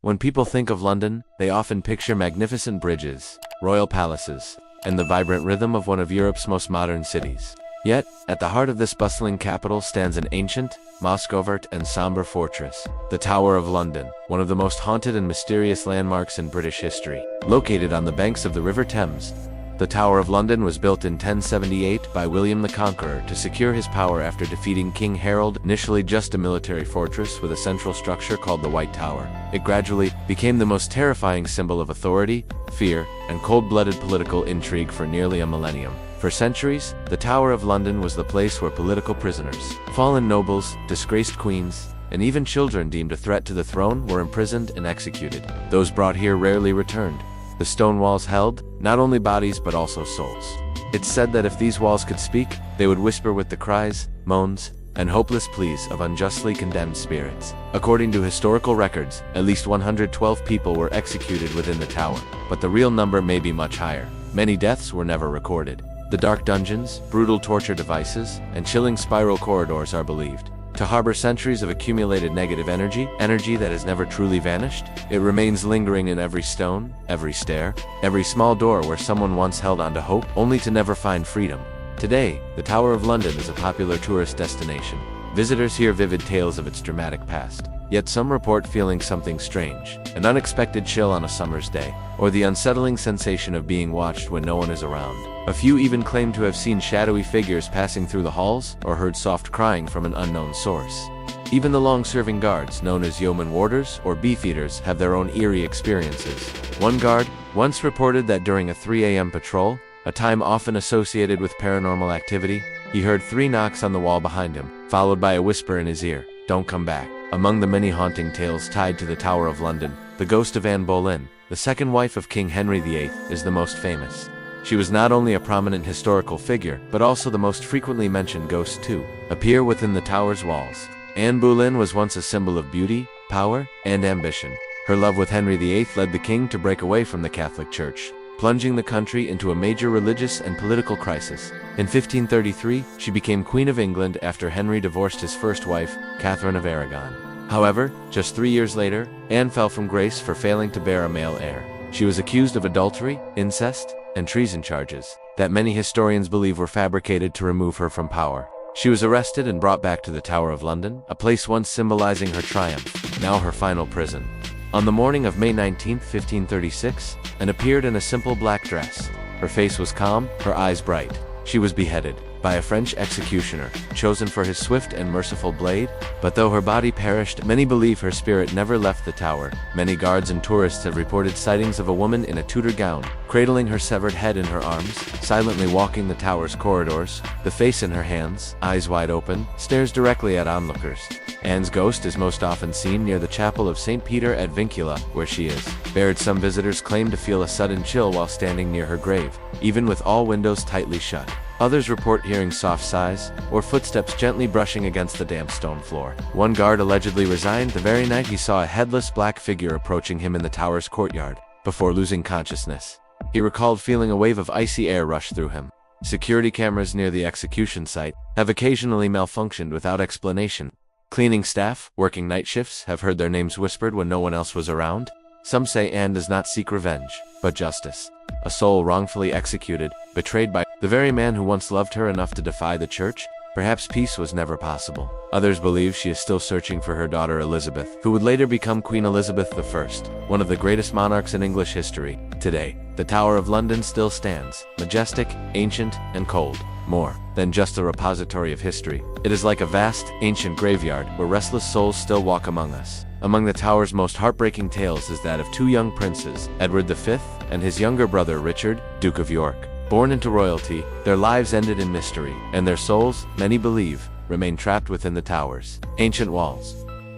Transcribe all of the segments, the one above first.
When people think of London, they often picture magnificent bridges, royal palaces, and the vibrant rhythm of one of Europe's most modern cities. Yet, at the heart of this bustling capital stands an ancient, moss-covered, and somber fortress, the Tower of London, one of the most haunted and mysterious landmarks in British history. Located on the banks of the River Thames, the Tower of London was built in 1078 by William the Conqueror to secure his power after defeating King Harold. Initially just a military fortress with a central structure called the White Tower, it gradually became the most terrifying symbol of authority, fear, and cold-blooded political intrigue for nearly a millennium. For centuries, the Tower of London was the place where political prisoners, fallen nobles, disgraced queens, and even children deemed a threat to the throne were imprisoned and executed. Those brought here rarely returned. The stone walls held not only bodies but also souls. It's said that if these walls could speak, they would whisper with the cries, moans, and hopeless pleas of unjustly condemned spirits. According to historical records, at least 112 people were executed within the tower, but the real number may be much higher. Many deaths were never recorded. The dark dungeons, brutal torture devices, and chilling spiral corridors are believed to harbor centuries of accumulated negative energy that has never truly vanished. It remains lingering in every stone, every stair, every small door where someone once held on to hope, only to never find freedom. Today, the Tower of London is a popular tourist destination. Visitors hear vivid tales of its dramatic past. Yet some report feeling something strange, an unexpected chill on a summer's day, or the unsettling sensation of being watched when no one is around. A few even claim to have seen shadowy figures passing through the halls or heard soft crying from an unknown source. Even the long-serving guards, known as yeoman warders or beefeaters, have their own eerie experiences. One guard once reported that during a 3 a.m. patrol, a time often associated with paranormal activity, he heard 3 knocks on the wall behind him, followed by a whisper in his ear, "Don't come back." Among the many haunting tales tied to the Tower of London, the ghost of Anne Boleyn, the second wife of King Henry VIII, is the most famous. She was not only a prominent historical figure, but also the most frequently mentioned ghost to appear within the tower's walls. Anne Boleyn was once a symbol of beauty, power, and ambition. Her love with Henry VIII led the king to break away from the Catholic Church, plunging the country into a major religious and political crisis. In 1533, she became Queen of England after Henry divorced his first wife, Catherine of Aragon. However, just 3 years later, Anne fell from grace for failing to bear a male heir. She was accused of adultery, incest, and treason charges that many historians believe were fabricated to remove her from power. She was arrested and brought back to the Tower of London, a place once symbolizing her triumph, now her final prison. On the morning of May 19, 1536, Anne appeared in a simple black dress. Her face was calm, her eyes bright. She was beheaded by a French executioner, chosen for his swift and merciful blade, but though her body perished, many believe her spirit never left the tower. Many guards and tourists have reported sightings of a woman in a Tudor gown, cradling her severed head in her arms, silently walking the tower's corridors, the face in her hands, eyes wide open, stares directly at onlookers. Anne's ghost is most often seen near the chapel of St. Peter at Vincula, where she is buried. Some visitors claim to feel a sudden chill while standing near her grave, even with all windows tightly shut. Others report hearing soft sighs, or footsteps gently brushing against the damp stone floor. One guard allegedly resigned the very night he saw a headless black figure approaching him in the tower's courtyard, before losing consciousness. He recalled feeling a wave of icy air rush through him. Security cameras near the execution site have occasionally malfunctioned without explanation. Cleaning staff, working night shifts, have heard their names whispered when no one else was around. Some say Anne does not seek revenge, but justice. A soul wrongfully executed, betrayed by the very man who once loved her enough to defy the church. Perhaps peace was never possible. Others believe she is still searching for her daughter Elizabeth, who would later become Queen Elizabeth I, one of the greatest monarchs in English history. Today, the Tower of London still stands, majestic, ancient, and cold. More than just a repository of history, it is like a vast, ancient graveyard where restless souls still walk among us. Among the tower's most heartbreaking tales is that of 2 young princes, Edward V and his younger brother Richard, Duke of York. Born into royalty, their lives ended in mystery, and their souls, many believe, remain trapped within the tower's ancient walls.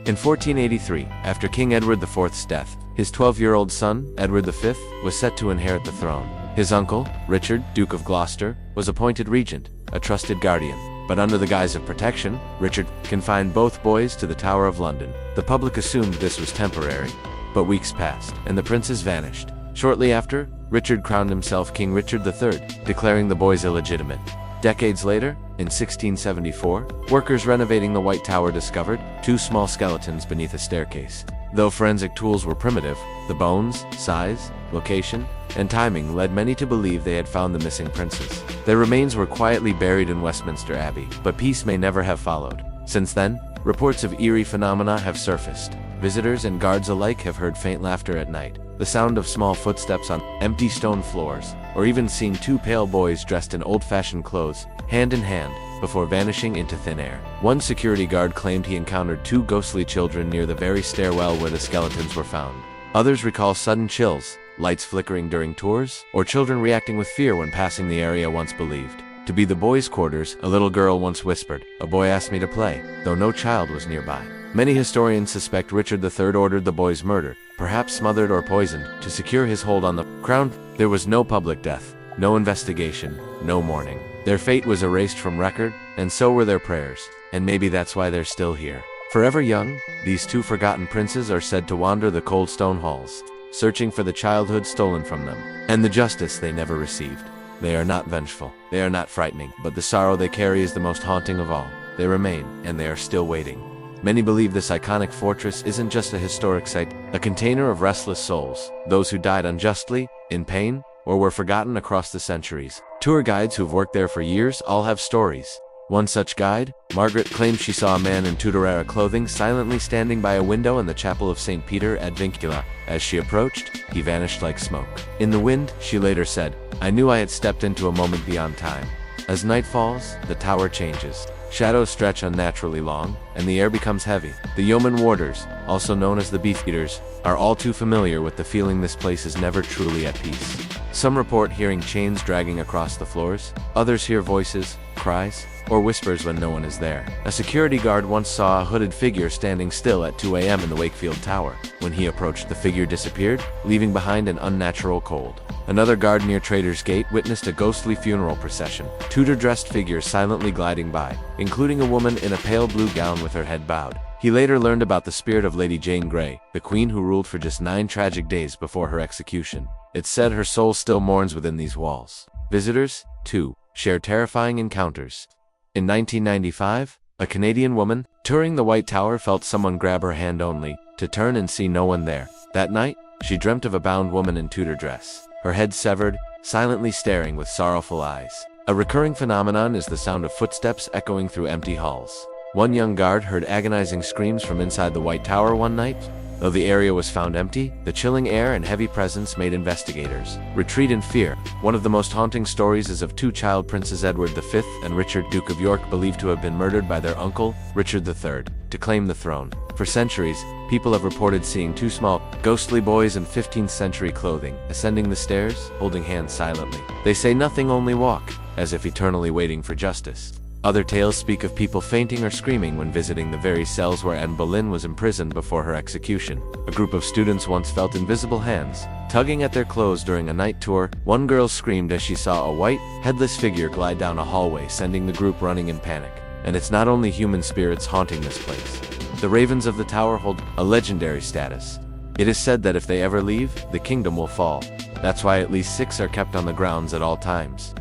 In 1483, after King Edward IV's death, his 12-year-old son, Edward V, was set to inherit the throne. His uncle, Richard, Duke of Gloucester, was appointed regent, a trusted guardian. But under the guise of protection, Richard confined both boys to the Tower of London. The public assumed this was temporary, but weeks passed, and the princes vanished. Shortly after, Richard crowned himself King Richard III, declaring the boys illegitimate. Decades later, in 1674, workers renovating the White Tower discovered 2 small skeletons beneath a staircase. Though forensic tools were primitive, the bones, size, location, and timing led many to believe they had found the missing princes. Their remains were quietly buried in Westminster Abbey, but peace may never have followed. Since then, reports of eerie phenomena have surfaced. Visitors and guards alike have heard faint laughter at night, the sound of small footsteps on empty stone floors, or even seen two pale boys dressed in old-fashioned clothes, hand in hand, before vanishing into thin air. One security guard claimed he encountered two ghostly children near the very stairwell where the skeletons were found. Others recall sudden chills, lights flickering during tours, or children reacting with fear when passing the area once believed to be the boys' quarters. A little girl once whispered, "A boy asked me to play," though no child was nearby. Many historians suspect Richard III ordered the boys murdered, perhaps smothered or poisoned, to secure his hold on the crown. There was no public death, no investigation, no mourning. Their fate was erased from record, and so were their prayers, and maybe that's why they're still here. Forever young, these two forgotten princes are said to wander the cold stone halls, searching for the childhood stolen from them, and the justice they never received. They are not vengeful, they are not frightening, but the sorrow they carry is the most haunting of all. They remain, and they are still waiting. Many believe this iconic fortress isn't just a historic site, a container of restless souls, those who died unjustly, in pain, or were forgotten across the centuries. Tour guides who've worked there for years all have stories. One such guide, Margaret, claimed she saw a man in Tudor-era clothing silently standing by a window in the chapel of St. Peter ad Vincula. As she approached, he vanished like smoke. In the wind, she later said, "I knew I had stepped into a moment beyond time." As night falls, the tower changes. Shadows stretch unnaturally long, and the air becomes heavy. The yeoman warders, also known as the beefeaters, are all too familiar with the feeling this place is never truly at peace. Some report hearing chains dragging across the floors. Others hear voices, cries, or whispers when no one is there. A security guard once saw a hooded figure standing still at 2 a.m. in the Wakefield Tower. When he approached, the figure disappeared, leaving behind an unnatural cold. Another guard near Trader's Gate witnessed a ghostly funeral procession, Tudor-dressed figures silently gliding by, including a woman in a pale blue gown with her head bowed. He later learned about the spirit of Lady Jane Grey, the queen who ruled for just 9 tragic days before her execution. It's said her soul still mourns within these walls. Visitors, too, share terrifying encounters. In 1995, a Canadian woman, touring the White Tower, felt someone grab her hand only to turn and see no one there. That night, she dreamt of a bound woman in Tudor dress, her head severed, silently staring with sorrowful eyes. A recurring phenomenon is the sound of footsteps echoing through empty halls. One young guard heard agonizing screams from inside the White Tower one night. Though the area was found empty, the chilling air and heavy presence made investigators retreat in fear. One of the most haunting stories is of two child princes, Edward V and Richard, Duke of York, believed to have been murdered by their uncle, Richard III, to claim the throne. For centuries, people have reported seeing two small, ghostly boys in 15th century clothing ascending the stairs, holding hands silently. They say nothing, only walk, as if eternally waiting for justice. Other tales speak of people fainting or screaming when visiting the very cells where Anne Boleyn was imprisoned before her execution. A group of students once felt invisible hands tugging at their clothes during a night tour. One girl screamed as she saw a white, headless figure glide down a hallway, sending the group running in panic. And it's not only human spirits haunting this place. The Ravens of the Tower hold a legendary status. It is said that if they ever leave, the kingdom will fall. That's why at least 6 are kept on the grounds at all times.